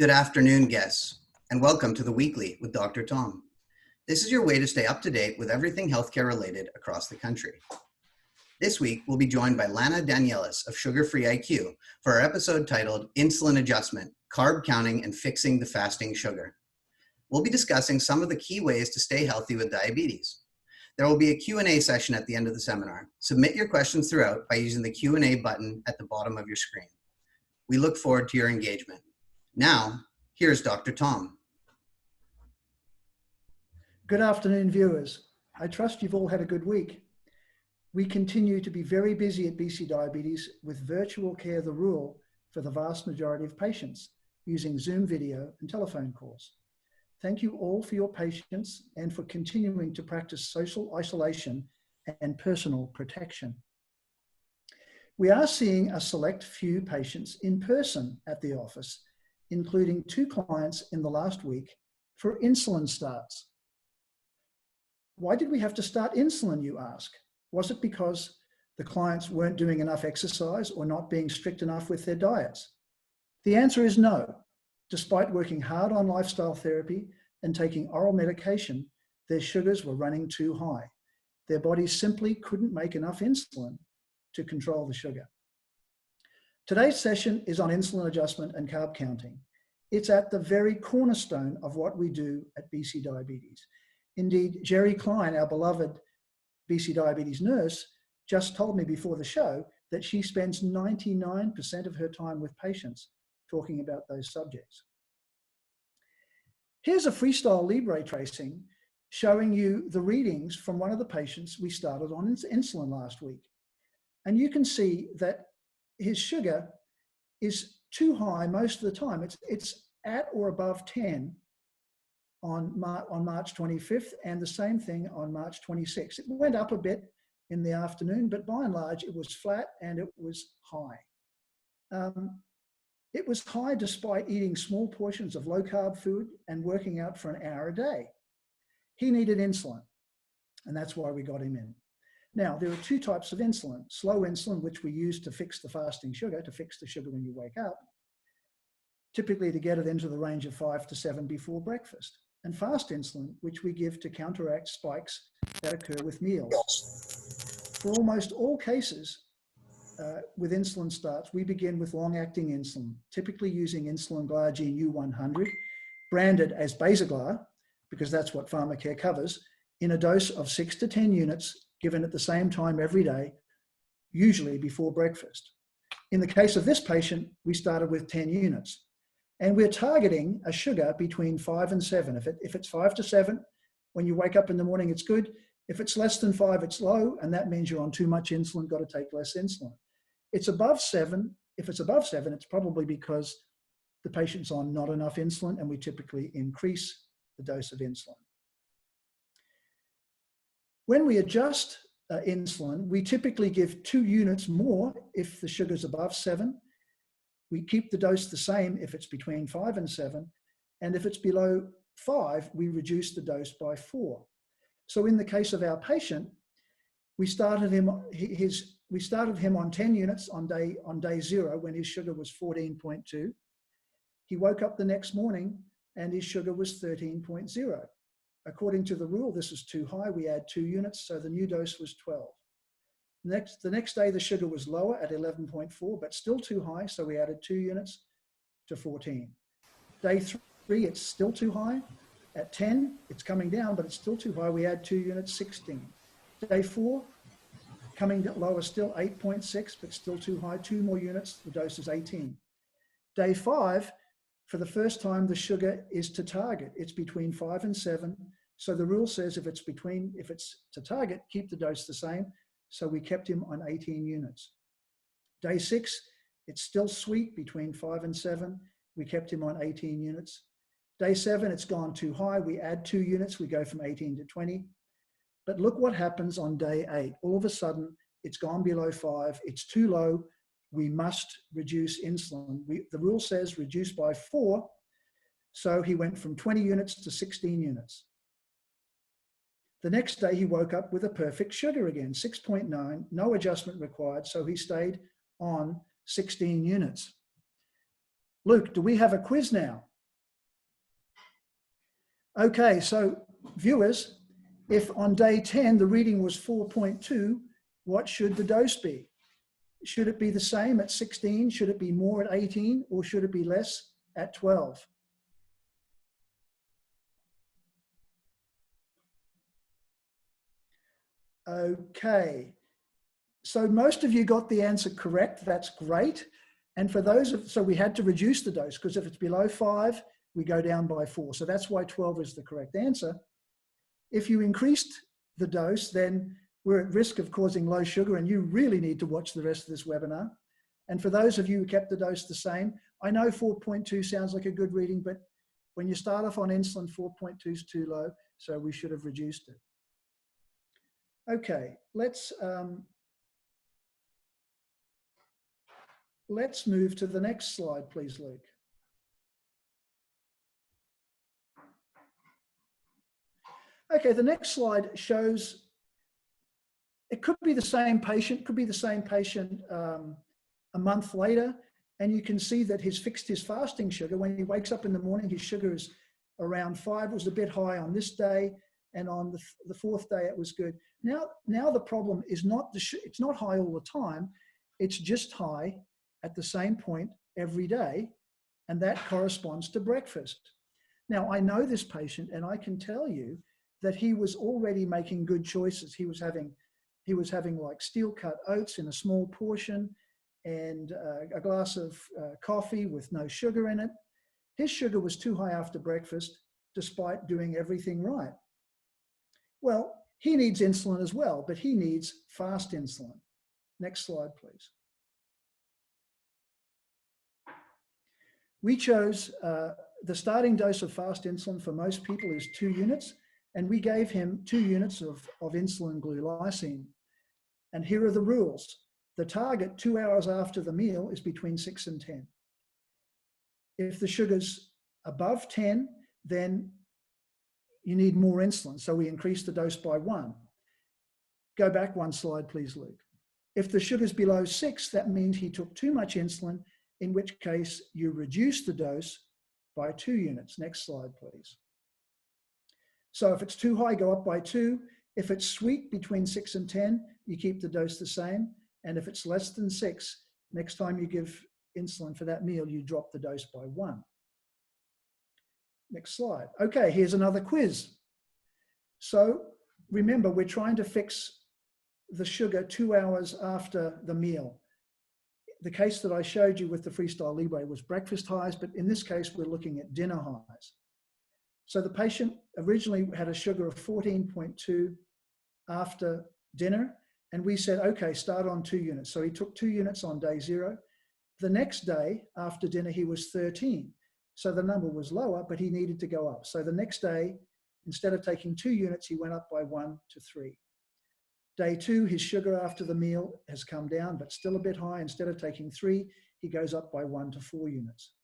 Good afternoon, guests, and welcome to the Weekly with Dr. Tom. This is your way to stay up to date with everything healthcare related across the country. This week, we'll be joined by Lana Danielis of SugarFree IQ for our episode titled Insulin Adjustment, Carb Counting and Fixing the Fasting Sugar. We'll be discussing some of the key ways to stay healthy with diabetes. There will be a Q&A session at the end of the seminar. Submit your questions throughout by using the Q&A button at the bottom of your screen. We look forward to your engagement. Now, here's Dr. Tom. Good afternoon, viewers. I trust you've all had a good week. We continue to be very busy at BC Diabetes with virtual care the rule for the vast majority of patients using Zoom video and telephone calls. Thank you all for your patience and for continuing to practice social isolation and personal protection. We are seeing a select few patients in person at the office, including 2 clients in the last week for insulin starts. Why did we have to start insulin, you ask? Was it because the clients weren't doing enough exercise or not being strict enough with their diets? The answer is no. Despite working hard on lifestyle therapy and taking oral medication, their sugars were running too high. Their bodies simply couldn't make enough insulin to control the sugar. Today's session is on insulin adjustment and carb counting. It's at the very cornerstone of what we do at BC Diabetes. Indeed, Jerry Klein, our beloved BC Diabetes nurse, just told me before the show that she spends 99% of her time with patients talking about those subjects. Here's a freestyle Libre tracing showing you the readings from one of the patients we started on insulin last week. And you can see that his sugar is too high most of the time. It's at or above 10 on March 25th, and the same thing on March 26th. It went up a bit in the afternoon, but by and large, it was flat and it was high. It was high despite eating small portions of low-carb food and working out for an hour a day. He needed insulin, and that's why we got him in. Now, there are 2 types of insulin. Slow insulin, which we use to fix the fasting sugar, to fix the sugar when you wake up, typically to get it into the range of 5 to 7 before breakfast. And fast insulin, which we give to counteract spikes that occur with meals. For almost all cases with insulin starts, we begin with long-acting insulin, typically using insulin glargine U100, branded as Basal, because that's what pharmacare covers, in a dose of 6 to 10 units given at the same time every day, usually before breakfast. In the case of this patient, we started with 10 units. And we're targeting a sugar between 5 and 7. If it's 5 to 7, when you wake up in the morning, it's good. If it's less than 5, it's low, and that means you're on too much insulin, got to take less insulin. It's above 7. If it's above 7, it's probably because the patient's on not enough insulin, and we typically increase the dose of insulin. When we adjust insulin, we typically give 2 units more if the sugar's above 7. We keep the dose the same if it's between 5 and 7, and if it's below 5, we reduce the dose by 4. So in the case of our patient, we started him on 10 units on day 0 when his sugar was 14.2. He woke up the next morning and his sugar was 13.0. According to the rule, this is too high. We add 2 units, so the new dose was 12. The next day, the sugar was lower at 11.4, but still too high, so we added 2 units to 14. Day 3, it's still too high. At 10, it's coming down, but it's still too high. We add 2 units, 16. Day 4, coming lower still, 8.6, but still too high. 2 more units, the dose is 18. Day 5, for the first time, the sugar is to target. It's between 5 and 7. So the rule says if it's to target, keep the dose the same. So we kept him on 18 units. Day 6, it's still sweet between 5 and 7. We kept him on 18 units. Day 7, it's gone too high. We add 2 units. We go from 18 to 20. But look what happens on day 8. All of a sudden, it's gone below 5. It's too low. We must reduce insulin. The rule says reduce by 4. So he went from 20 units to 16 units. The next day, he woke up with a perfect sugar again, 6.9, no adjustment required, so he stayed on 16 units. Luke, do we have a quiz now? Okay, so viewers, if on day 10 the reading was 4.2, what should the dose be? Should it be the same at 16? Should it be more at 18? Or should it be less at 12? Okay, so most of you got the answer correct. That's great. And for those of, so we had to reduce the dose because if it's below 5, we go down by 4. So that's why 12 is the correct answer. If you increased the dose, then we're at risk of causing low sugar, and you really need to watch the rest of this webinar. And for those of you who kept the dose the same, I know 4.2 sounds like a good reading, but when you start off on insulin, 4.2 is too low, so we should have reduced it. Okay, let's move to the next slide, please, Luke. Okay, the next slide shows, it could be the same patient, a month later, and you can see that he's fixed his fasting sugar. When he wakes up in the morning, his sugar is around 5. It was a bit high on this day, and on the 4th day, it was good. Now the problem is not it's not high all the time. It's just high at the same point every day, and that corresponds to breakfast. Now, I know this patient, and I can tell you that he was already making good choices. He was having like steel-cut oats in a small portion and a glass of coffee with no sugar in it. His sugar was too high after breakfast, despite doing everything right. Well, he needs insulin as well, but he needs fast insulin. Next slide, please. We chose the starting dose of fast insulin for most people is 2 units, and we gave him 2 units of insulin glucosine. And here are the rules. The target 2 hours after the meal is between 6 and 10. If the sugar's above 10, then you need more insulin. So we increase the dose by 1. Go back 1 slide, please, Luke. If the sugar's below 6, that means he took too much insulin, in which case you reduce the dose by 2 units. Next slide, please. So if it's too high, go up by 2. If it's sweet between 6 and 10, you keep the dose the same. And if it's less than 6, next time you give insulin for that meal, you drop the dose by 1. Next slide. Okay, here's another quiz. So remember, we're trying to fix the sugar 2 hours after the meal. The case that I showed you with the Freestyle Libre was breakfast highs, but in this case, we're looking at dinner highs. So the patient originally had a sugar of 14.2 after dinner, and we said, okay, start on 2 units. So he took 2 units on day 0. The next day after dinner, he was 13. So the number was lower, but he needed to go up. So the next day, instead of taking 2 units, he went up by 1 to 3. Day 2, his sugar after the meal has come down, but still a bit high. Instead of taking 3, he goes up by 1 to 4 units.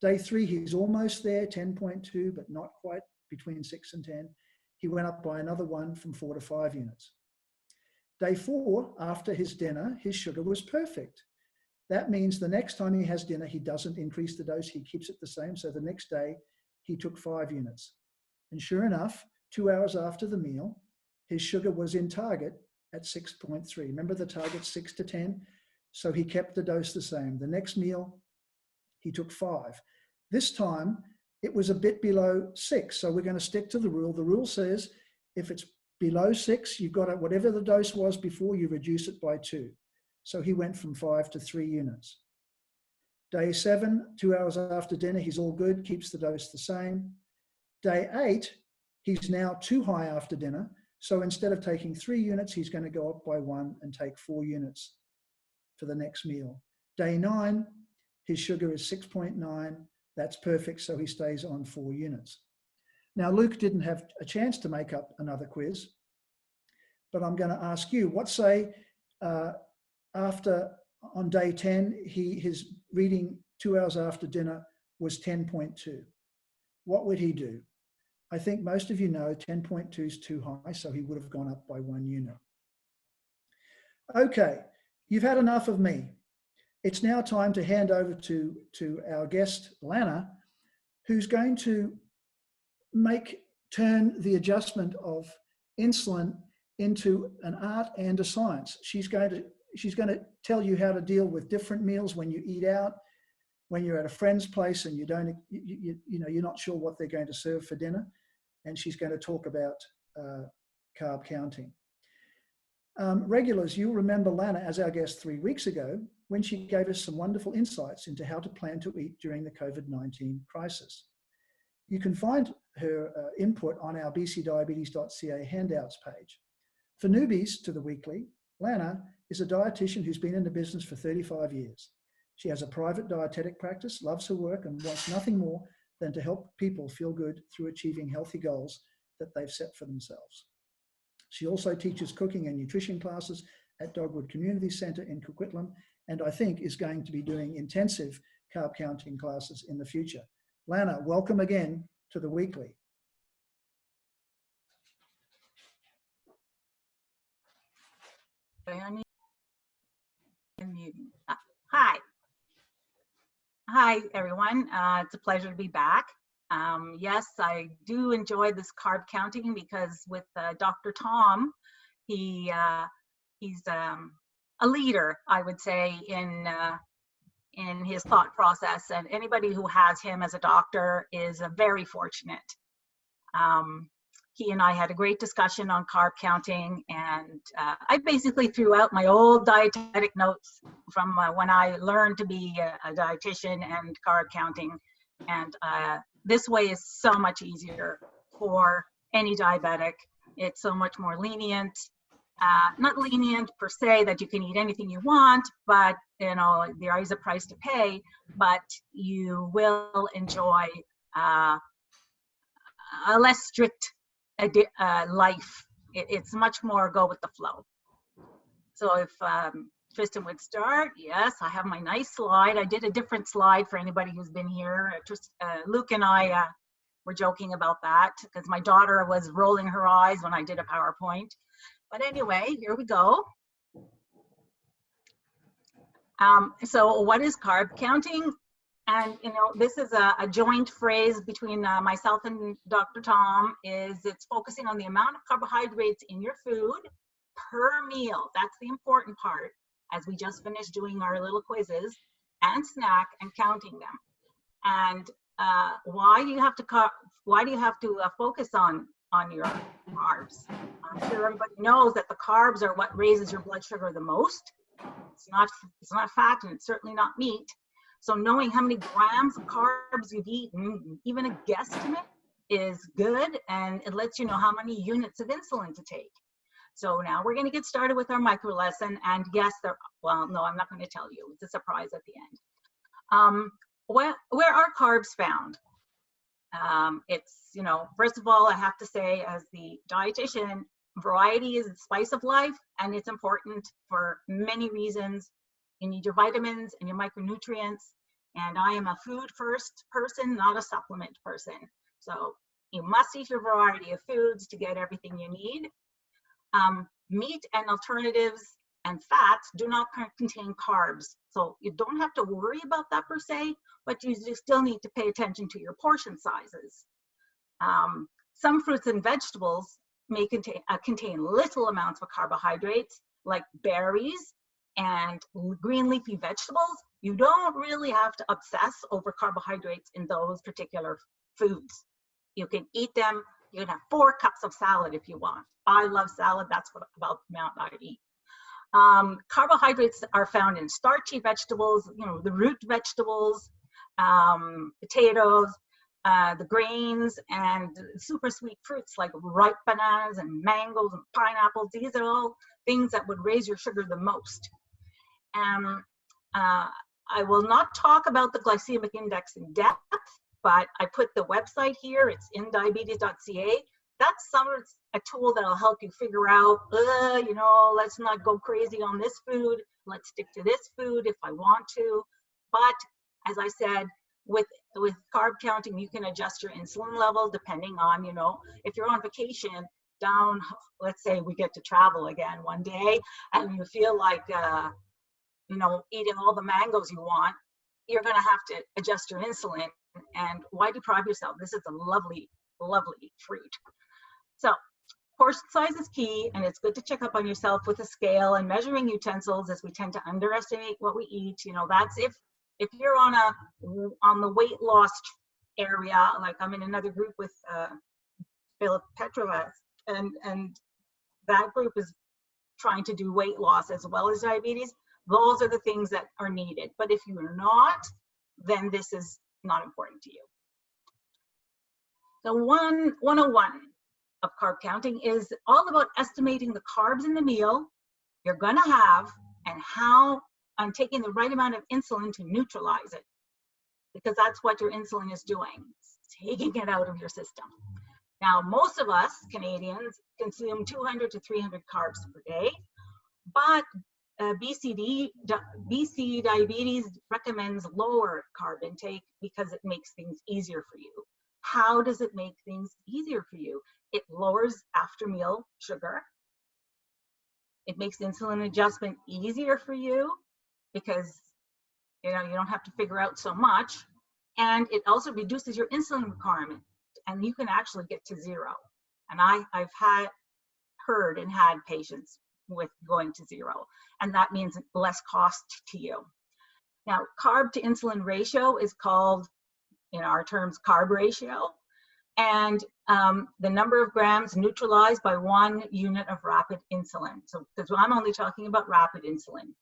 Day 3, he's almost there, 10.2, but not quite, between 6 and 10. He went up by another 1 from 4 to 5 units. Day 4, after his dinner, his sugar was perfect. That means the next time he has dinner, he doesn't increase the dose, he keeps it the same. So the next day, he took 5 units. And sure enough, 2 hours after the meal, his sugar was in target at 6.3. Remember the target 6 to 10? So he kept the dose the same. The next meal, he took 5. This time, it was a bit below 6. So we're going to stick to the rule. The rule says if it's below 6, you've got to, whatever the dose was before, you reduce it by 2. So he went from 5 to 3 units. Day 7, 2 hours after dinner, he's all good, keeps the dose the same. Day 8, he's now too high after dinner. So instead of taking 3 units, he's going to go up by 1 and take 4 units for the next meal. Day 9, his sugar is 6.9. That's perfect, so he stays on 4 units. Now, Luke didn't have a chance to make up another quiz, but I'm going to ask you, what say on day 10, his reading 2 hours after dinner was 10.2. What would he do? I think most of you know 10.2 is too high, so he would have gone up by 1 unit. Okay, you've had enough of me. It's now time to hand over to our guest, Lana, who's going to make turn the adjustment of insulin into an art and a science. She's going to tell you how to deal with different meals when you eat out, when you're at a friend's place and you're not sure what they're going to serve for dinner, and she's going to talk about carb counting. Regulars, you'll remember Lana as our guest 3 weeks ago when she gave us some wonderful insights into how to plan to eat during the COVID-19 crisis. You can find her input on our bcdiabetes.ca handouts page. For newbies to the weekly, Lana is a dietitian who's been in the business for 35 years. She has a private dietetic practice, loves her work, and wants nothing more than to help people feel good through achieving healthy goals that they've set for themselves. She also teaches cooking and nutrition classes at Dogwood Community Centre in Coquitlam, and I think is going to be doing intensive carb counting classes in the future. Lana, welcome again to the weekly. Hi. Hi, everyone. It's a pleasure to be back. Yes, I do enjoy this carb counting because with Dr. Tom, he's a leader, I would say, in his thought process, and anybody who has him as a doctor is very fortunate. He and I had a great discussion on carb counting, and I basically threw out my old dietetic notes from when I learned to be a dietitian and carb counting, and this way is so much easier for any diabetic. It's so much more lenient. Not lenient per se that you can eat anything you want, but there is a price to pay, but you will enjoy a less strict life. It's much more go with the flow. So if Tristan would start, yes, I have my nice slide. I did a different slide for anybody who's been here. Luke and I were joking about that because my daughter was rolling her eyes when I did a PowerPoint. But anyway, here we go. So what is carb counting? And this is a joint phrase between myself and Dr. Tom. It's focusing on the amount of carbohydrates in your food per meal. That's the important part, as we just finished doing our little quizzes, and snack and counting them. And why do you have to focus on your carbs? I'm sure everybody knows that the carbs are what raises your blood sugar the most. It's not fat, and it's certainly not meat. So knowing how many grams of carbs you've eaten, even a guesstimate, is good, and it lets you know how many units of insulin to take. So now we're going to get started with our micro lesson, and yes, well, no, I'm not going to tell you. It's a surprise at the end. Where are carbs found? It's, first of all, I have to say, as the dietitian, variety is the spice of life, and it's important for many reasons. You need your vitamins and your micronutrients, and I am a food first person, not a supplement person. So you must eat your variety of foods to get everything you need. Meat and alternatives and fats do not contain carbs, so you don't have to worry about that per se, but you still need to pay attention to your portion sizes. Some fruits and vegetables may contain little amounts of carbohydrates, like berries and green leafy vegetables. You don't really have to obsess over carbohydrates in those particular foods. You can eat them. You can have 4 cups of salad if you want. I love salad. That's about the amount I eat. Carbohydrates are found in starchy vegetables, the root vegetables, potatoes, the grains, and super sweet fruits like ripe bananas and mangoes and pineapples. These are all things that would raise your sugar the most. I will not talk about the glycemic index in depth, but I put the website here. It's in diabetes.ca. That's a tool that'll help you figure out, let's not go crazy on this food. Let's stick to this food if I want to. But as I said, with carb counting, you can adjust your insulin level depending on, if you're on vacation down, let's say we get to travel again one day and you feel like, eating all the mangoes you want, you're going to have to adjust your insulin. And why deprive yourself? This is a lovely lovely fruit. So portion size is key, and it's good to check up on yourself with a scale and measuring utensils, as we tend to underestimate what we eat. You know, that's if you're on the weight loss area, like I'm in another group with Philip Petrovas, and that group is trying to do weight loss as well as diabetes. Those are the things that are needed. But if you're not, then this is not important to you. So 101 of carb counting is all about estimating the carbs in the meal you're going to have and taking the right amount of insulin to neutralize it, because that's what your insulin is doing. It's taking it out of your system. Now, most of us Canadians consume 200 to 300 carbs per day, but BC Diabetes recommends lower carb intake because it makes things easier for you. How does it make things easier for you? It lowers after meal sugar. It makes insulin adjustment easier for you because you don't have to figure out so much. And it also reduces your insulin requirement, and you can actually get to zero. And I've heard and had patients with going to zero, and that means less cost to you. Now, carb to insulin ratio is called, in our terms, carb ratio, and the number of grams neutralized by 1 unit of rapid insulin. So, because I'm only talking about rapid insulin.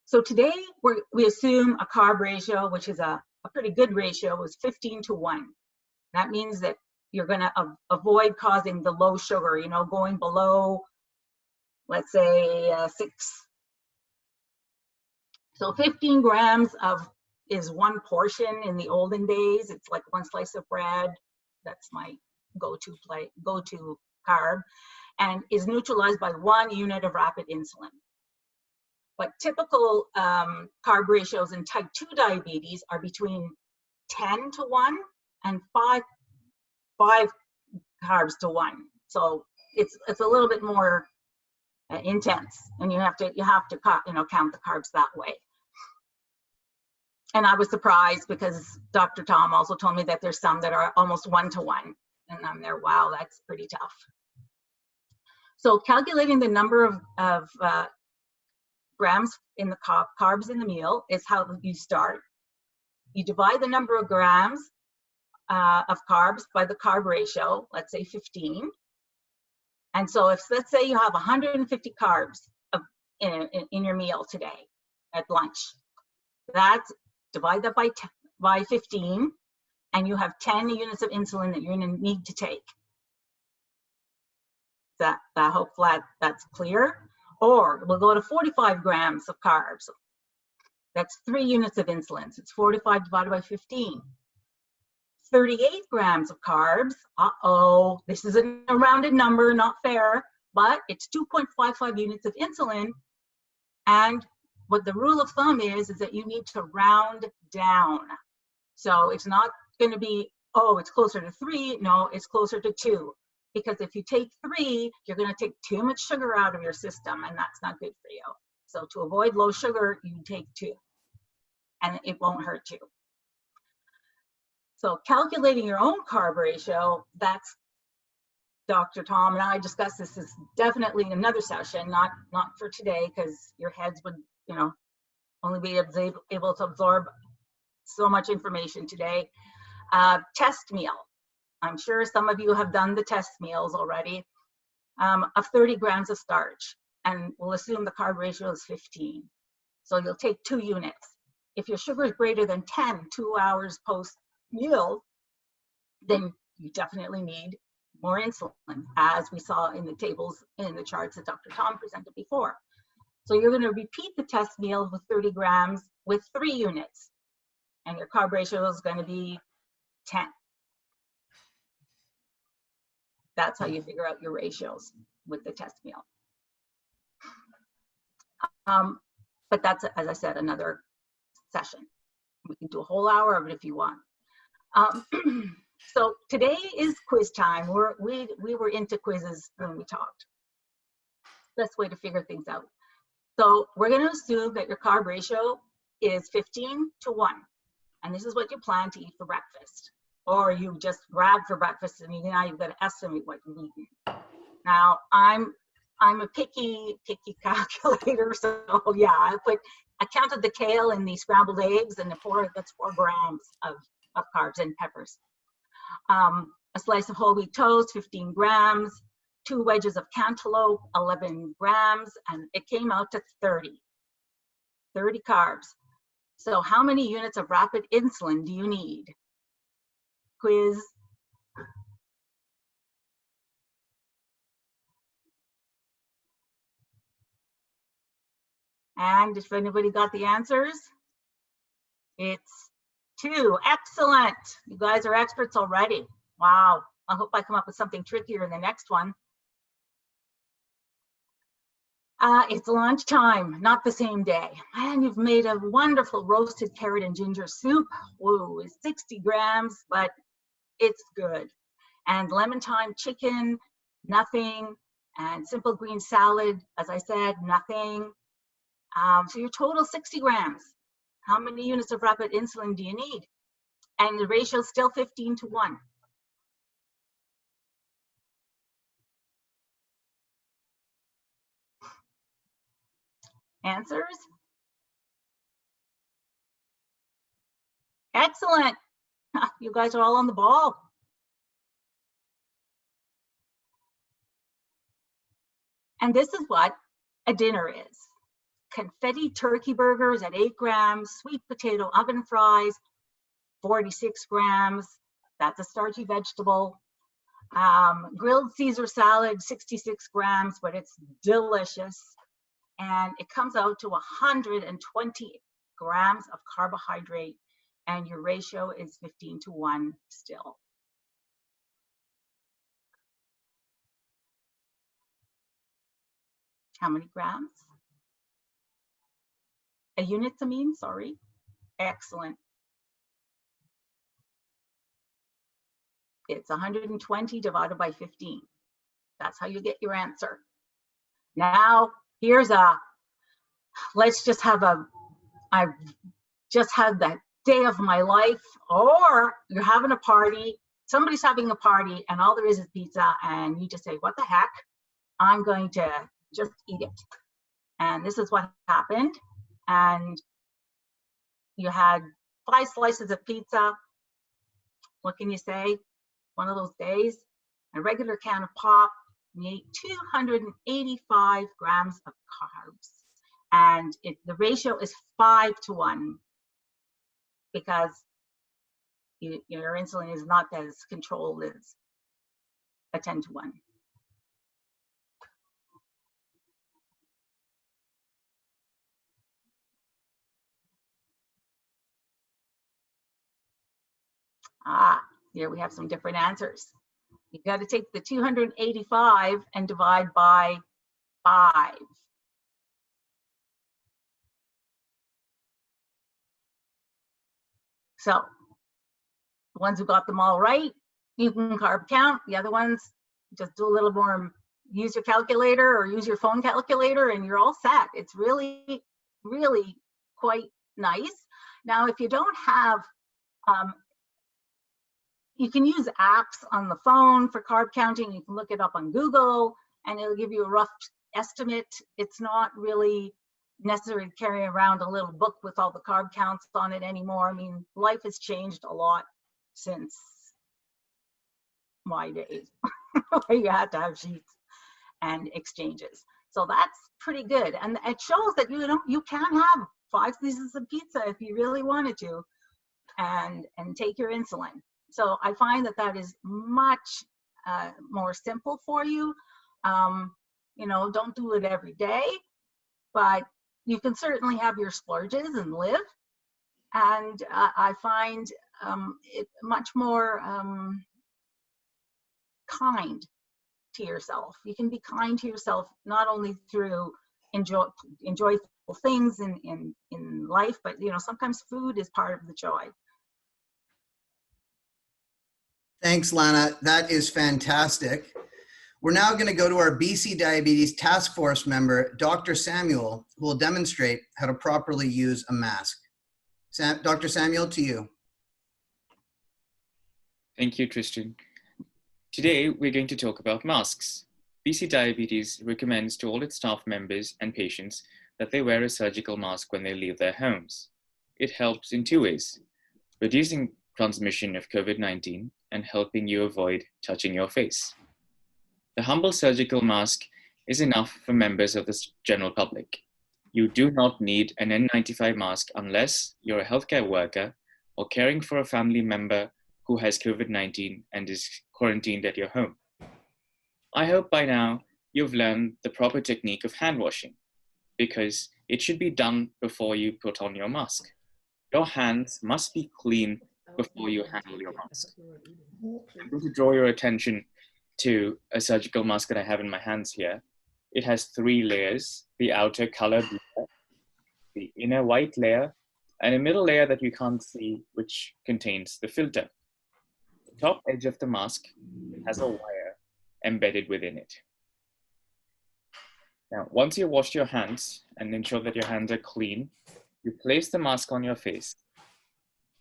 So today we assume a carb ratio, which is a pretty good ratio, is 15 to 1. That means that you're going to avoid causing the low sugar, going below, let's say 6. So 15 grams is 1 portion. In the olden days, it's like 1 slice of bread. That's my go-to carb, and is neutralized by 1 unit of rapid insulin. But typical carb ratios in type 2 diabetes are between 10 to 1 and 5 carbs to 1. So it's a little bit more intense, and you have to count the carbs that way. And I was surprised because Dr. Tom also told me that there's some that are almost 1 to 1, and I'm there, wow, that's pretty tough. So calculating the number of grams in the carbs in the meal is how you start. You divide the number of grams of carbs by the carb ratio, let's say 15. And so let's say you have 150 carbs in your meal today at lunch, divide that by 15, and you have 10 units of insulin that you're going to need to take. That hopefully that's clear. Or we'll go to 45 grams of carbs. That's 3 units of insulin. So it's 45 divided by 15. 38 grams of carbs. This is a rounded number, not fair, but it's 2.55 units of insulin. And what the rule of thumb is that you need to round down. So it's not going to be, it's closer to 3. No, it's closer to 2. Because if you take 3, you're going to take too much sugar out of your system, and that's not good for you. So to avoid low sugar, you take 2, and it won't hurt you. So calculating your own carb ratio, that's Dr. Tom and I discussed this is definitely another session, not for today, because your heads would, only be able to absorb so much information today. Test meal. I'm sure some of you have done the test meals already, of 30 grams of starch, and we'll assume the carb ratio is 15. So you'll take 2 units. If your sugar is greater than 10 2 hours post-meal, then you definitely need more insulin, as we saw in the tables, in the charts that Dr. Tom presented before. So you're going to repeat the test meal with 30 grams with 3 units, and your carb ratio is going to be 10. That's how you figure out your ratios with the test meal. But that's, as I said, another session. We can do a whole hour of it if you want. So today is quiz time. We were into quizzes when we talked. Best way to figure things out. So we're going to assume that your carb ratio is 15 to 1. And this is what you plan to eat for breakfast. or you just grab for breakfast and now you've got to estimate what you've eaten. Now I'm a picky calculator, so yeah, I counted the kale in the scrambled eggs, and that's 4 grams of carbs and peppers. A slice of whole wheat toast, 15 grams, 2 wedges of cantaloupe, 11 grams, and it came out to 30 carbs. So how many units of rapid insulin do you need? Quiz. And if anybody got the answers, it's 2. Excellent. You guys are experts already. Wow. I hope I come up with something trickier in the next one. It's lunchtime, not the same day. And you've made a wonderful roasted carrot and ginger soup. Whoa, it's 60 grams, but it's good. And lemon thyme chicken, nothing. And simple green salad, as I said, nothing. So your total 60 grams. How many units of rapid insulin do you need? And the ratio is still 15:1. Answers? Excellent. You guys are all on the ball. And this is what a dinner is. Confetti turkey burgers at 8 grams, sweet potato oven fries, 46 grams. That's a starchy vegetable. Grilled Caesar salad, 66 grams, but it's delicious. And it comes out to 120 grams of carbohydrate, and your ratio is 15:1 still. How many grams? A unit, I mean, sorry. Excellent. It's 120 divided by 15. That's how you get your answer. Now, here's let's just have I've just had the day of my life, or you're having a party, somebody's having a party, and all there is pizza, and you just say, what the heck? I'm going to just eat it. And this is what happened. And you had 5 slices of pizza. What can you say? One of those days. A regular can of pop. You ate 285 grams of carbs. And the ratio is 5:1 because your insulin is not as controlled as a 10:1. Here we have some different answers. You got to take the 285 and divide by 5. So the ones who got them all right, you can carb count. The other ones, just do a little more, use your calculator or use your phone calculator, and you're all set. It's really, really quite nice. Now, if you don't have, you can use apps on the phone for carb counting. You can look it up on Google, and it'll give you a rough estimate. It's not really necessary to carry around a little book with all the carb counts on it anymore. I mean, life has changed a lot since my days, where you had to have sheets and exchanges. So that's pretty good. And it shows that you can have 5 pieces of pizza if you really wanted to, and take your insulin. So I find that is much more simple for you. Don't do it every day, but you can certainly have your splurges and live. And I find it much more kind to yourself. You can be kind to yourself, not only through enjoyable things in life, but sometimes food is part of the joy. Thanks, Lana. That is fantastic. We're now going to go to our BC Diabetes Task Force member, Dr. Samuel, who will demonstrate how to properly use a mask. Dr. Samuel, to you. Thank you, Tristan. Today, we're going to talk about masks. BC Diabetes recommends to all its staff members and patients that they wear a surgical mask when they leave their homes. It helps in two ways: reducing transmission of COVID-19 and helping you avoid touching your face. The humble surgical mask is enough for members of the general public. You do not need an N95 mask unless you're a healthcare worker or caring for a family member who has COVID-19 and is quarantined at your home. I hope by now you've learned the proper technique of hand washing, because it should be done before you put on your mask. Your hands must be clean before you handle your mask. I'm going to draw your attention to a surgical mask that I have in my hands here. It has 3 layers: the outer colored layer, the inner white layer, and a middle layer that you can't see, which contains the filter. The top edge of the mask has a wire embedded within it. Now, once you've washed your hands and ensure that your hands are clean, you place the mask on your face,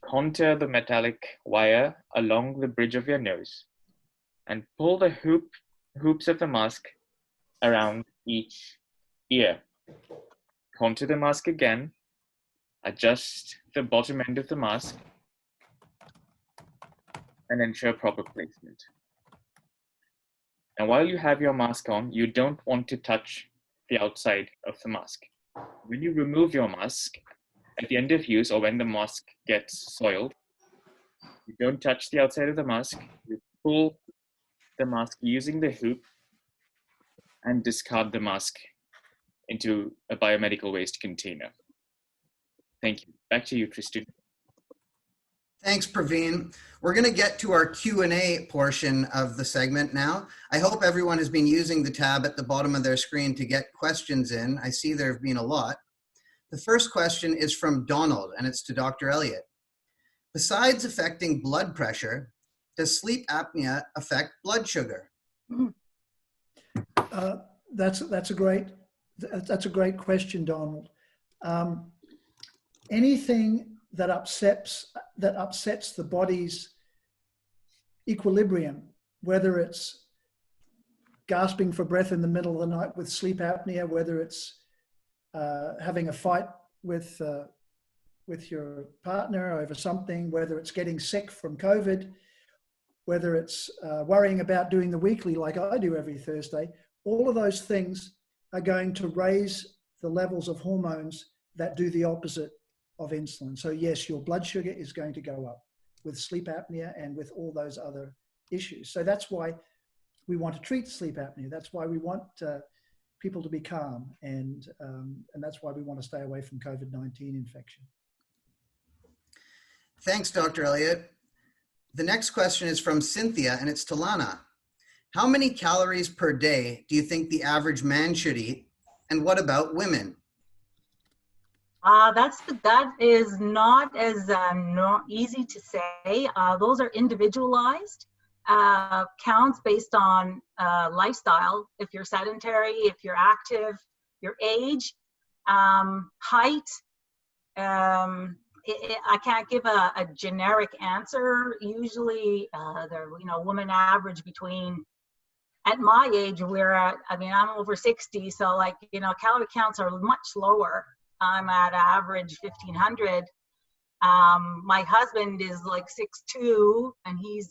contour the metallic wire along the bridge of your nose, and pull the hoops of the mask around each ear. Contour the mask again, adjust the bottom end of the mask, and ensure proper placement. Now, while you have your mask on, you don't want to touch the outside of the mask. When you remove your mask at the end of use, or when the mask gets soiled, you don't touch the outside of the mask. You pull the mask using the hoop and discard the mask into a biomedical waste container. Thank you. Back to you, Tristan. Thanks, Praveen. We're going to get to our Q&A portion of the segment now. I hope everyone has been using the tab at the bottom of their screen to get questions in. I see there have been a lot. The first question is from Donald, and it's to Dr. Elliott. Besides affecting blood pressure, does sleep apnea affect blood sugar? That's a great question, Donald. Anything that upsets the body's equilibrium, whether it's gasping for breath in the middle of the night with sleep apnea, whether it's having a fight with your partner over something, whether it's getting sick from COVID, whether it's worrying about doing the weekly like I do every Thursday, all of those things are going to raise the levels of hormones that do the opposite of insulin. So yes, your blood sugar is going to go up with sleep apnea and with all those other issues. So that's why we want to treat sleep apnea. That's why we want people to be calm, and that's why we want to stay away from COVID-19 infection. Thanks, Dr. Elliott. The next question is from Cynthia, and it's to Lana. How many calories per day do you think the average man should eat? And what about women? That is not as easy to say. Those are individualized counts based on lifestyle. If you're sedentary, if you're active, your age, height. I can't give a generic answer. Usually, women average between. At my age, I'm over 60, so calorie counts are much lower. I'm at average 1,500. My husband is like 6'2", and he's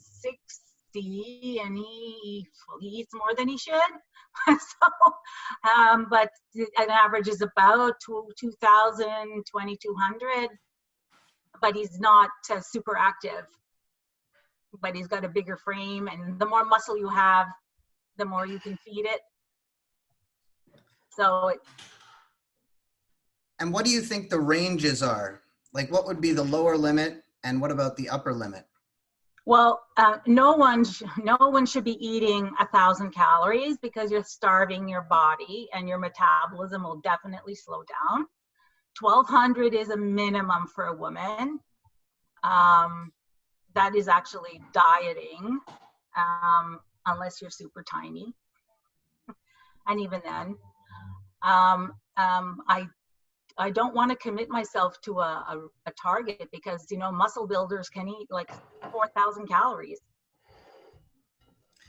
60, and he eats more than he should. But an average is about 2,000, 2,200. But he's not super active. But he's got a bigger frame, and the more muscle you have, the more you can feed it. And what do you think the ranges are? Like, what would be the lower limit, and what about the upper limit? Well, no one should be eating 1,000 calories, because you're starving your body and your metabolism will definitely slow down. 1,200 is a minimum for a woman. That is actually dieting, unless you're super tiny. And even then, I don't want to commit myself to a target, because muscle builders can eat like 4,000 calories.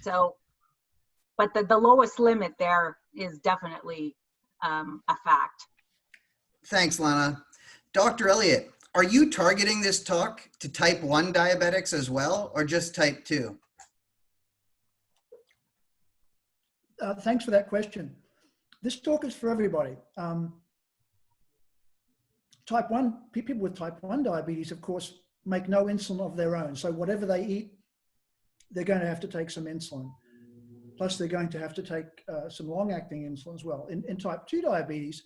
So, but the lowest limit there is definitely a fact. Thanks, Lana. Dr. Elliott, are you targeting this talk to type 1 diabetics as well, or just type 2? Thanks for that question. This talk is for everybody. Type 1, people with type 1 diabetes, of course, make no insulin of their own. So whatever they eat, they're going to have to take some insulin. Plus, they're going to have to take some long-acting insulin as well. In type 2 diabetes,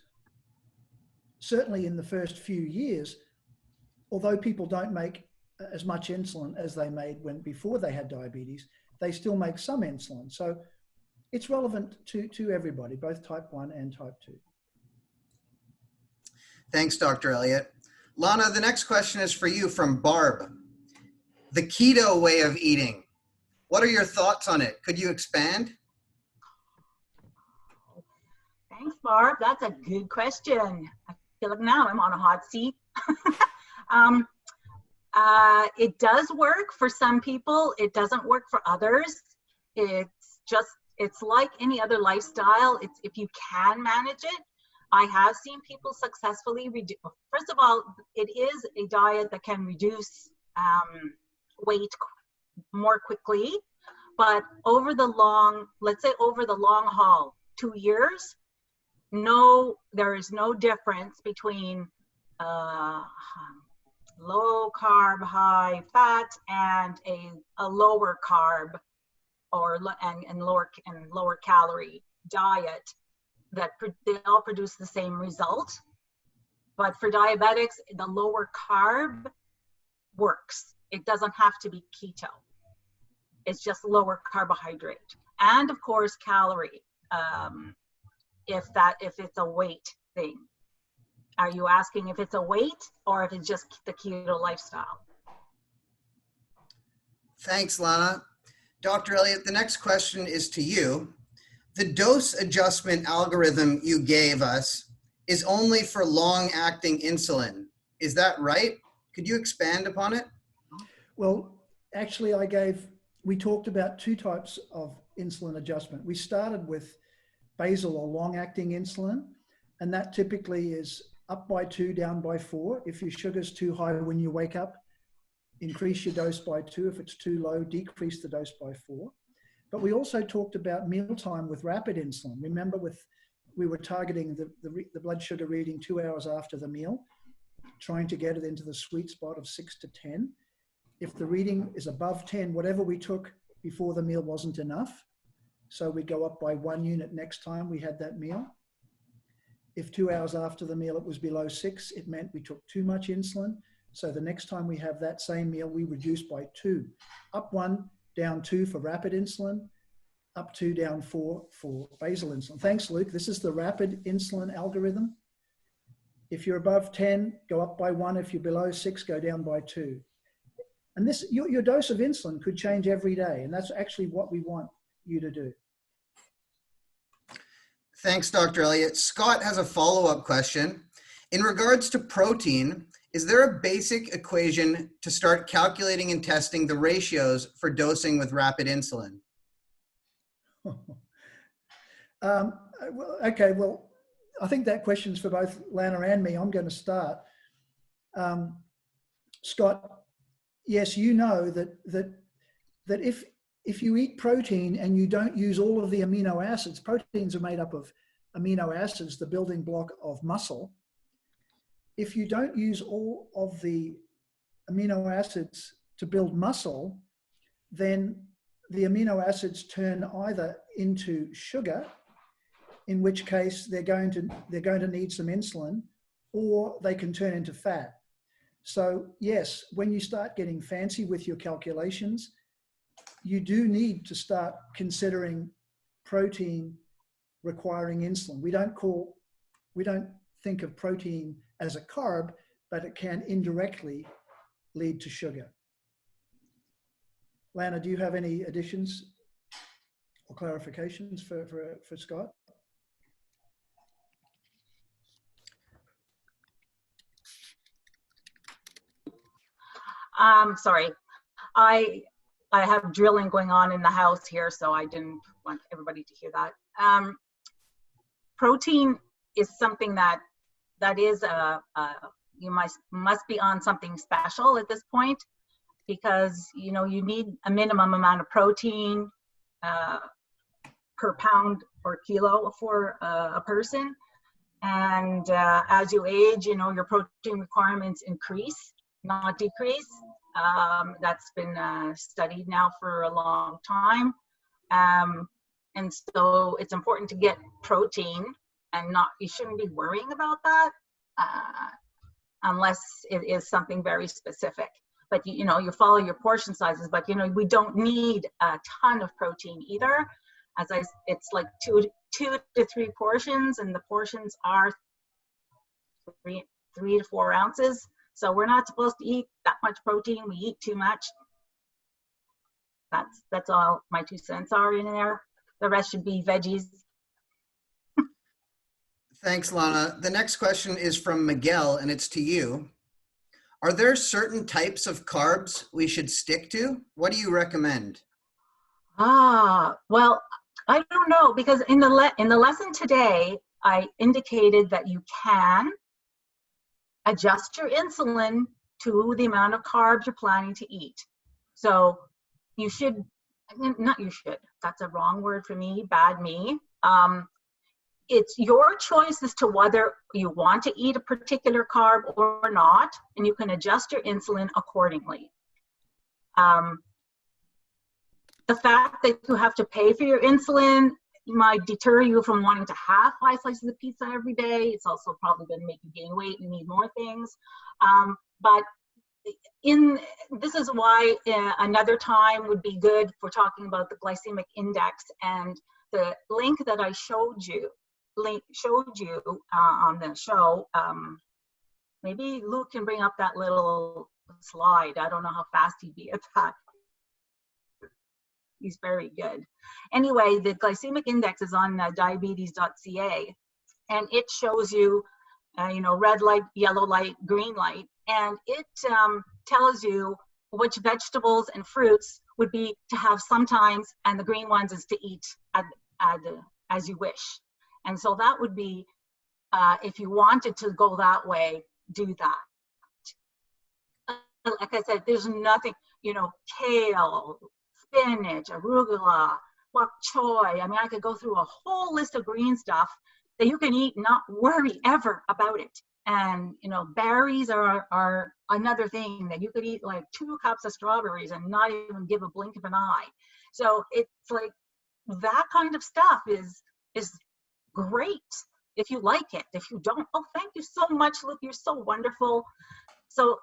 certainly in the first few years, although people don't make as much insulin as they made before they had diabetes, they still make some insulin. So it's relevant to everybody, both type 1 and type 2. Thanks, Dr. Elliott. Lana, the next question is for you from Barb. The keto way of eating. What are your thoughts on it? Could you expand? Thanks, Barb. That's a good question. I feel like now I'm on a hot seat. It does work for some people. It doesn't work for others. It's like any other lifestyle. It's if you can manage it. I have seen people successfully reduce. First of all, it is a diet that can reduce weight more quickly, but over the long, let's say over the long haul, 2 years, there is no difference between low carb, high fat, and a lower carb and lower calorie diet. That they all produce the same result. But for diabetics, the lower carb works. It doesn't have to be keto. It's just lower carbohydrate. And of course, calorie, if it's a weight thing. Are you asking if it's a weight or if it's just the keto lifestyle? Thanks, Lana. Dr. Elliott, the next question is to you. The dose adjustment algorithm you gave us is only for long-acting insulin. Is that right? Could you expand upon it? Well, actually, we talked about 2 types of insulin adjustment. We started with basal or long-acting insulin, and that typically is up by 2, down by 4. If your sugar's too high when you wake up, increase your dose by 2. If it's too low, decrease the dose by 4. But we also talked about mealtime with rapid insulin. Remember, we were targeting the blood sugar reading 2 hours after the meal, trying to get it into the sweet spot of 6 to 10. If the reading is above 10, whatever we took before the meal wasn't enough. So we go up by 1 unit next time we had that meal. If 2 hours after the meal it was below 6, it meant we took too much insulin. So the next time we have that same meal, we reduce by 2. Up 1, down 2 for rapid insulin, up 2, down 4 for basal insulin. Thanks, Luke. This is the rapid insulin algorithm. If you're above 10, go up by 1. If you're below 6, go down by 2. And this, your dose of insulin could change every day. And that's actually what we want you to do. Thanks, Dr. Elliott. Scott has a follow-up question. In regards to protein, is there a basic equation to start calculating and testing the ratios for dosing with rapid insulin? Okay, well, I think that question's for both Lana and me. I'm going to start. Scott, yes, you know that if you eat protein and you don't use all of the amino acids, proteins are made up of amino acids, the building block of muscle. If you don't use all of the amino acids to build muscle, then the amino acids turn either into sugar, in which case they're going to need some insulin, or they can turn into fat. So yes, when you start getting fancy with your calculations, you do need to start considering protein requiring insulin. We don't think of protein as a carb, but it can indirectly lead to sugar. Lana, do you have any additions or clarifications for Scott? Sorry. I have drilling going on in the house here, so I didn't want everybody to hear that. Protein is something that is you must be on something special at this point, because you need a minimum amount of protein per pound or kilo for a person. And as you age, your protein requirements increase, not decrease. That's been studied now for a long time. And so it's important to get protein, and you shouldn't be worrying about that unless it is something very specific. But you follow your portion sizes, but we don't need a ton of protein either. It's like two to 3 portions, and the portions are 3 to 4 ounces. So we're not supposed to eat that much protein. We eat too much. That's all my 2 cents are in there. The rest should be veggies. Thanks, Lana. The next question is from Miguel, and it's to you. Are there certain types of carbs we should stick to? What do you recommend? Well, I don't know, because in the lesson today, I indicated that you can adjust your insulin to the amount of carbs you're planning to eat. So that's a wrong word for me, bad me. It's your choice as to whether you want to eat a particular carb or not, and you can adjust your insulin accordingly. The fact that you have to pay for your insulin might deter you from wanting to have 5 slices of pizza every day. It's also probably going to make you gain weight. You need more things. But this is why another time would be good for talking about the glycemic index, and the link that I showed you on the show. Maybe Luke can bring up that little slide. I don't know how fast he'd be at that. He's very good. Anyway, the glycemic index is on diabetes.ca, and it shows you, red light, yellow light, green light, and it tells you which vegetables and fruits would be to have sometimes, and the green ones is to eat as you wish. And so that would be, if you wanted to go that way, do that. Like I said, there's nothing, kale, spinach, arugula, bok choy. I mean, I could go through a whole list of green stuff that you can eat, not worry ever about it. And, berries are another thing that you could eat, like 2 cups of strawberries and not even give a blink of an eye. So it's like that kind of stuff is great if you like it. If you don't, thank you so much, Luke. You're so wonderful. So,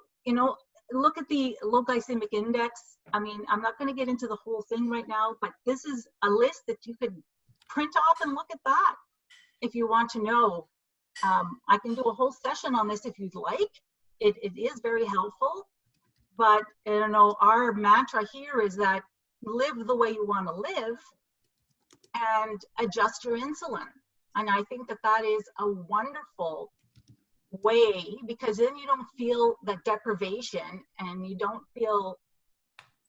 look at the low glycemic index. I mean, I'm not going to get into the whole thing right now, but this is a list that you could print off and look at that if you want to know. I can do a whole session on this if you'd like. It is very helpful, but our mantra here is that live the way you want to live and adjust your insulin. And I think that is a wonderful way, because then you don't feel that deprivation and you don't feel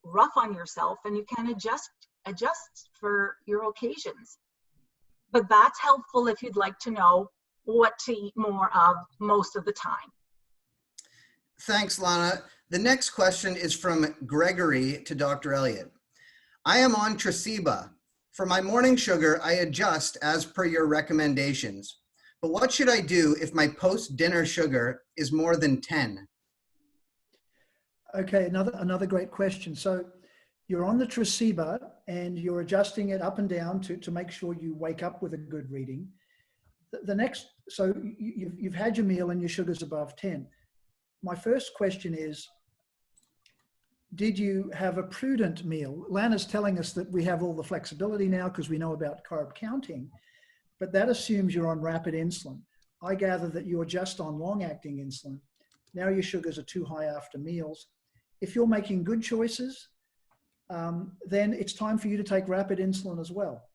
rough on yourself, and you can adjust for your occasions. But that's helpful if you'd like to know what to eat more of most of the time. Thanks, Lana. The next question is from Gregory to Dr. Elliott. I am on Tresiba. For my morning sugar, I adjust as per your recommendations. But what should I do if my post-dinner sugar is more than 10? Okay, another great question. So you're on the Tresiba and you're adjusting it up and down to make sure you wake up with a good reading. So you've had your meal and your sugar's above 10. My first question is, did you have a prudent meal? Lana's telling us that we have all the flexibility now because we know about carb counting, but that assumes you're on rapid insulin. I gather that you're just on long-acting insulin. Now your sugars are too high after meals. If you're making good choices, then it's time for you to take rapid insulin as well.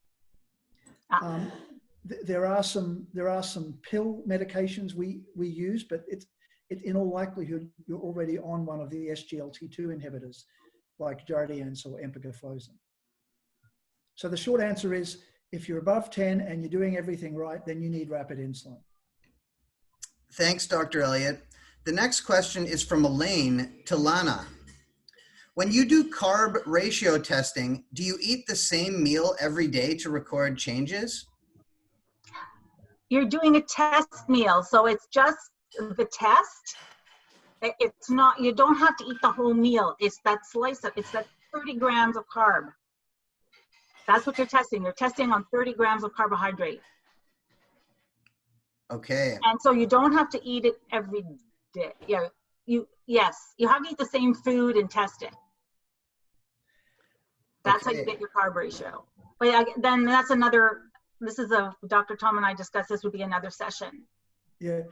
There are some pill medications we use, but it's in all likelihood you're already on one of the SGLT2 inhibitors. like Jardiance or empagliflozin. So the short answer is, if you're above 10 and you're doing everything right, then you need rapid insulin. Thanks, Dr. Elliott. The next question is from Elaine to Lana. When you do carb ratio testing, do you eat the same meal every day to record changes? You're doing a test meal, so it's just the test. It's not, you don't have to eat the whole meal. It's that slice of, it's that 30 grams of carb. That's what you're testing. You're testing on 30 grams of carbohydrate. Okay. And so you don't have to eat it every day. Yeah, yes, you have to eat the same food and test it. That's Okay. how you get your carb ratio. But then that's another, this is a, Dr. Tom and I discussed, this would be another session. Yeah.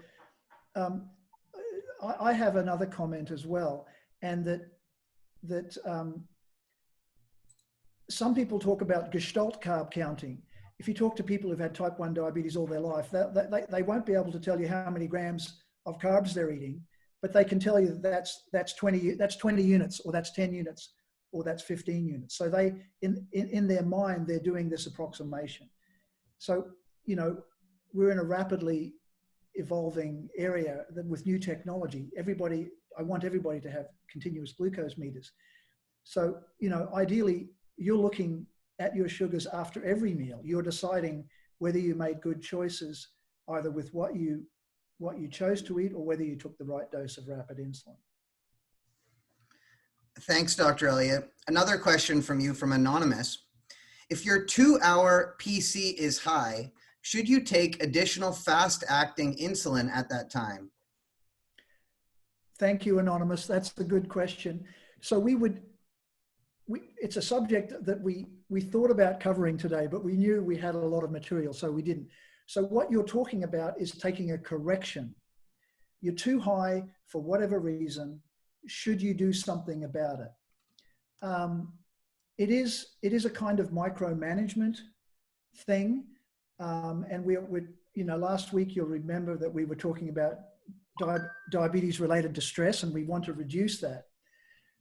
I have another comment as well, and that some people talk about gestalt carb counting. If you talk to people who've had type 1 diabetes all their life, they won't be able to tell you how many grams of carbs they're eating, but they can tell you that that's 20 units, or that's 10 units, or that's 15 units. So they, in their mind, they're doing this approximation. So, you know, we're in a rapidly evolving area that with new technology, I want everybody to have continuous glucose meters. So, you know, ideally, you're looking at your sugars after every meal. You're deciding whether you made good choices, either with what you chose to eat or whether you took the right dose of rapid insulin. Thanks, Dr. Elliott. Another question from you from Anonymous. If your 2-hour PC is high, should you take additional fast-acting insulin at that time? Thank you, Anonymous. That's a good question. So it's a subject that we thought about covering today, but we knew we had a lot of material, so we didn't. So what you're talking about is taking a correction. You're too high for whatever reason. Should you do something about it? It is a kind of micromanagement thing. And we you know, last week you'll remember that we were talking about diabetes related to stress, and we want to reduce that.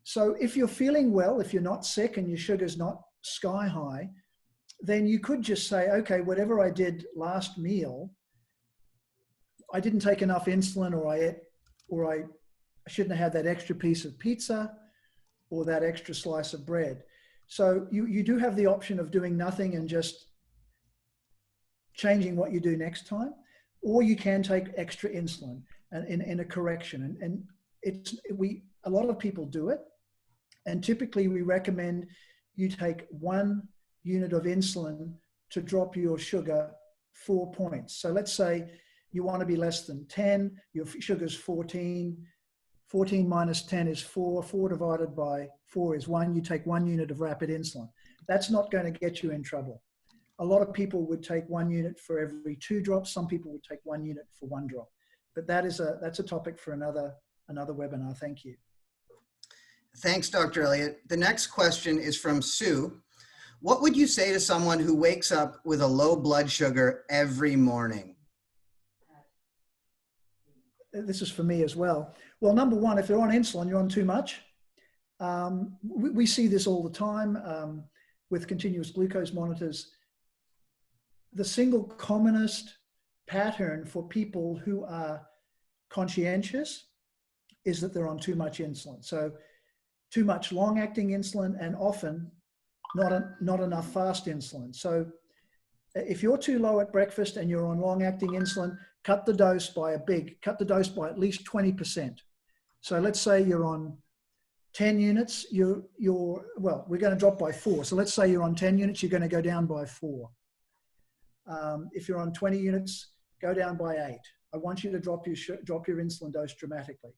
So if you're feeling well, if you're not sick and your sugar's not sky high, then you could just say, okay, whatever I did last meal, I didn't take enough insulin, or I shouldn't have had that extra piece of pizza or that extra slice of bread. So you do have the option of doing nothing and just changing what you do next time, or you can take extra insulin and in a correction. And a lot of people do it. And typically we recommend you take 1 unit of insulin to drop your sugar 4 points. So let's say you want to be less than 10, your sugar's 14, 14 minus 10 is 4, 4 divided by 4 is 1, you take 1 unit of rapid insulin. That's not going to get you in trouble. A lot of people would take 1 unit for every 2 drops. Some people would take 1 unit for 1 drop. But that's a topic for another webinar. Thank you. Thanks, Dr. Elliott. The next question is from Sue. What would you say to someone who wakes up with a low blood sugar every morning? This is for me as well. Well, number one, if they're on insulin, you're on too much. We see this all the time with continuous glucose monitors. The single commonest pattern for people who are conscientious is that they're on too much insulin. So too much long-acting insulin, and often not enough fast insulin. So if you're too low at breakfast and you're on long-acting insulin, cut the dose by at least 20%. So let's say you're on 10 units, well, we're going to drop by 4. So let's say you're on 10 units, you're going to go down by 4. If you're on 20 units, go down by 8. I want you to drop your insulin dose dramatically.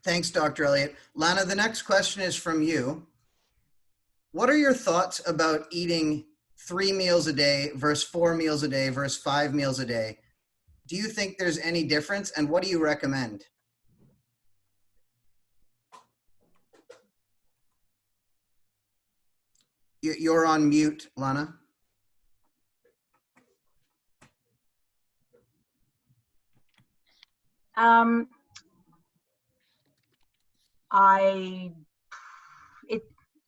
Thanks, Dr. Elliott. Lana, the next question is from you. What are your thoughts about eating 3 meals a day versus 4 meals a day versus 5 meals a day? Do you think there's any difference, and what do you recommend? You're on mute, Lana. I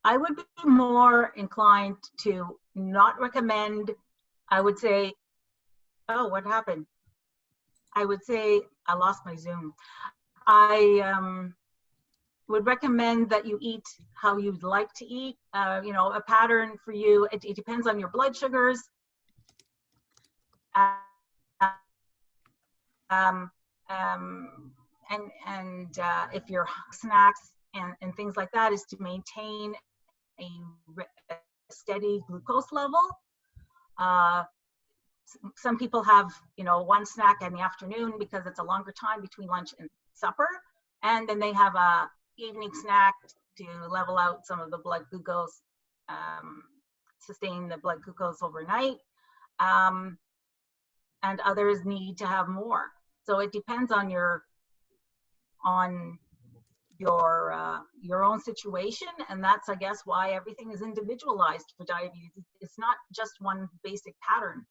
would be more inclined to not recommend. I would say, oh, what happened? I would say I lost my Zoom. I would recommend that you eat how you'd like to eat. You know, a pattern for you. It depends on your blood sugars. If your snacks and things like that is to maintain a steady glucose level. Some people have, you know, one snack in the afternoon because it's a longer time between lunch and supper, and then they have a evening snack to level out some of the blood glucose, sustain the blood glucose overnight, and others need to have more. So it depends on your own situation, and that's, I guess, why everything is individualized for diabetes. It's not just one basic pattern.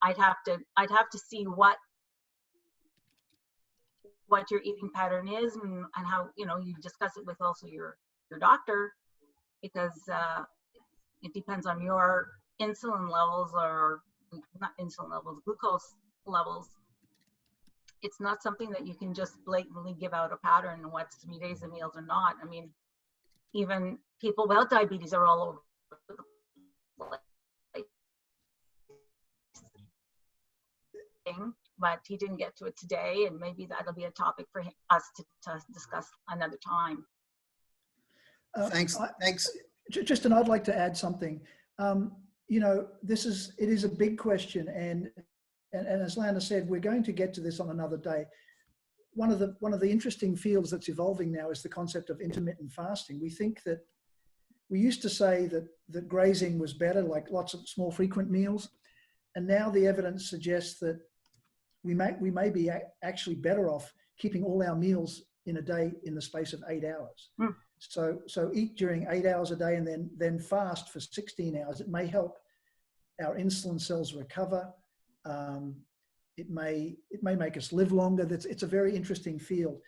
I'd have to see what your eating pattern is, and how, you know, you discuss it with also your doctor, because it depends on your insulin levels, or not insulin levels, glucose levels. It's not something that you can just blatantly give out a pattern and what's 3 days of meals or not. I mean, even people without diabetes are all over the place. But he didn't get to it today, and maybe that'll be a topic for us to discuss another time. Thanks. Justin, I'd like to add something. You know, it is a big question, and as Lana said, we're going to get to this on another day. One of the interesting fields that's evolving now is the concept of intermittent fasting. We used to say that grazing was better, like lots of small frequent meals, and now the evidence suggests that we may be actually better off keeping all our meals in a day in the space of 8 hours. Mm. So eat during 8 hours a day, and then fast for 16 hours. It may help our insulin cells recover. It may make us live longer. It's a very interesting field.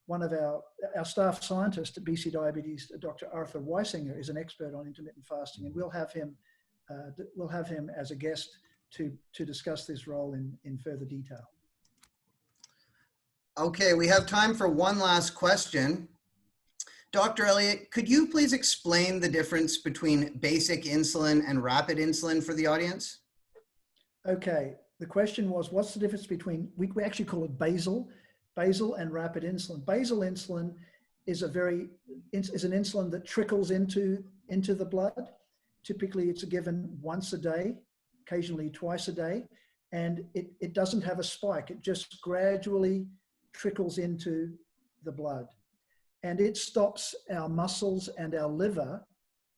One of our staff scientist at BC Diabetes, Dr. Arthur Weisinger, is an expert on intermittent fasting, and we'll have him as a guest to discuss this role in further detail. Okay, we have time for one last question. Dr. Elliott, could you please explain the difference between basic insulin and rapid insulin for the audience? Okay, the question was, what's the difference between, we actually call it basal and rapid insulin. Basal insulin is an insulin that trickles into the blood. Typically, it's given once a day, occasionally twice a day, and it doesn't have a spike. It just gradually trickles into the blood. And it stops our muscles and our liver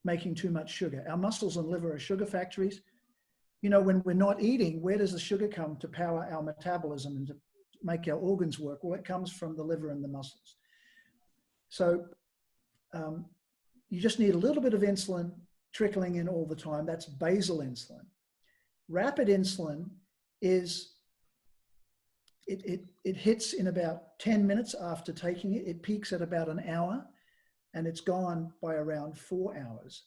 making too much sugar. Our muscles and liver are sugar factories. You know, when we're not eating, where does the sugar come to power our metabolism and to make our organs work? Well, it comes from the liver and the muscles. So you just need a little bit of insulin trickling in all the time. That's basal insulin. Rapid insulin is, it hits in about 10 minutes after taking it. It peaks at about an hour, and it's gone by around 4 hours.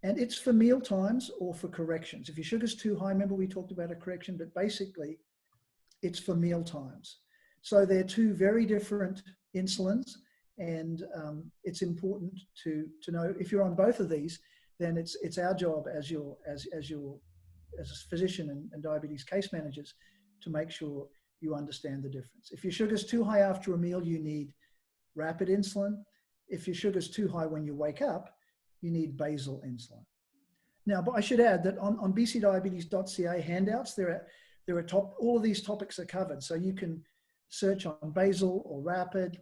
And it's for meal times or for corrections. If your sugar's too high, remember we talked about a correction, but basically it's for meal times. So they're two very different insulins, and it's important to know if you're on both of these, then it's our job as a physician and diabetes case managers to make sure you understand the difference. If your sugar's too high after a meal, you need rapid insulin. If your sugar's too high when you wake up, you need basal insulin. Now, but I should add that on bcdiabetes.ca handouts, there are all of these topics are covered. So you can search on basal or rapid,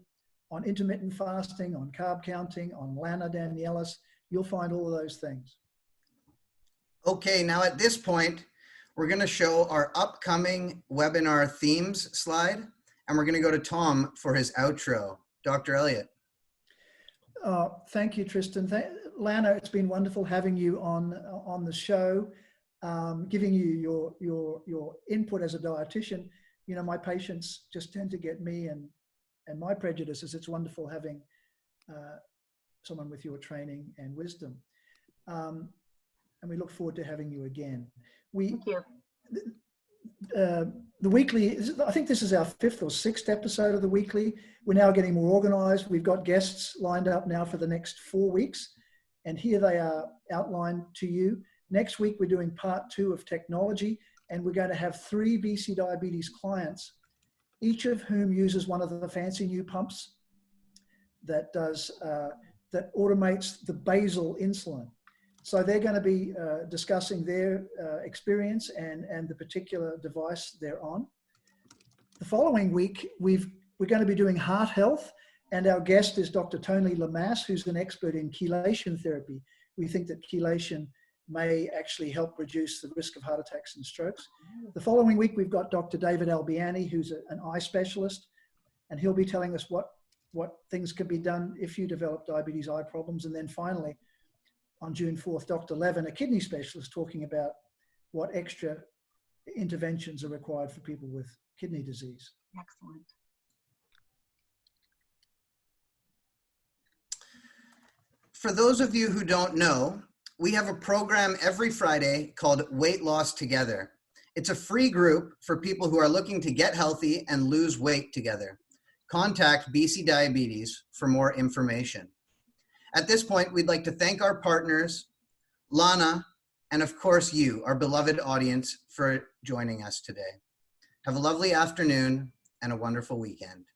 on intermittent fasting, on carb counting, on Lana Danielis. You'll find all of those things. Okay, now at this point, we're going to show our upcoming webinar themes slide, and we're going to go to Tom for his outro. Dr. Elliott. Thank you, Tristan. Lana, it's been wonderful having you on the show, giving you your input as a dietitian. You know, my patients just tend to get me and And my prejudice is it's wonderful having someone with your training and wisdom. And we look forward to having you again. Thank you. The weekly, I think this is our 5th or 6th episode of the weekly. We're now getting more organized. We've got guests lined up now for the next 4 weeks. And here they are outlined to you. Next week, we're doing part 2 of technology, and we're going to have 3 BC Diabetes clients, each of whom uses one of the fancy new pumps that that automates the basal insulin. So they're going to be discussing their experience and the particular device they're on. The following week, we're going to be doing heart health, and our guest is Dr. Tony Lamass, who's an expert in chelation therapy. We think that chelation may actually help reduce the risk of heart attacks and strokes. The following week, we've got Dr. David Albiani, who's an eye specialist, and he'll be telling us what things can be done if you develop diabetes eye problems. And then finally, on June 4th, Dr. Levin, a kidney specialist, talking about what extra interventions are required for people with kidney disease. Excellent. For those of you who don't know, we have a program every Friday called Weight Loss Together. It's a free group for people who are looking to get healthy and lose weight together. Contact BC Diabetes for more information. At this point, we'd like to thank our partners, Lana, and of course you, our beloved audience, for joining us today. Have a lovely afternoon and a wonderful weekend.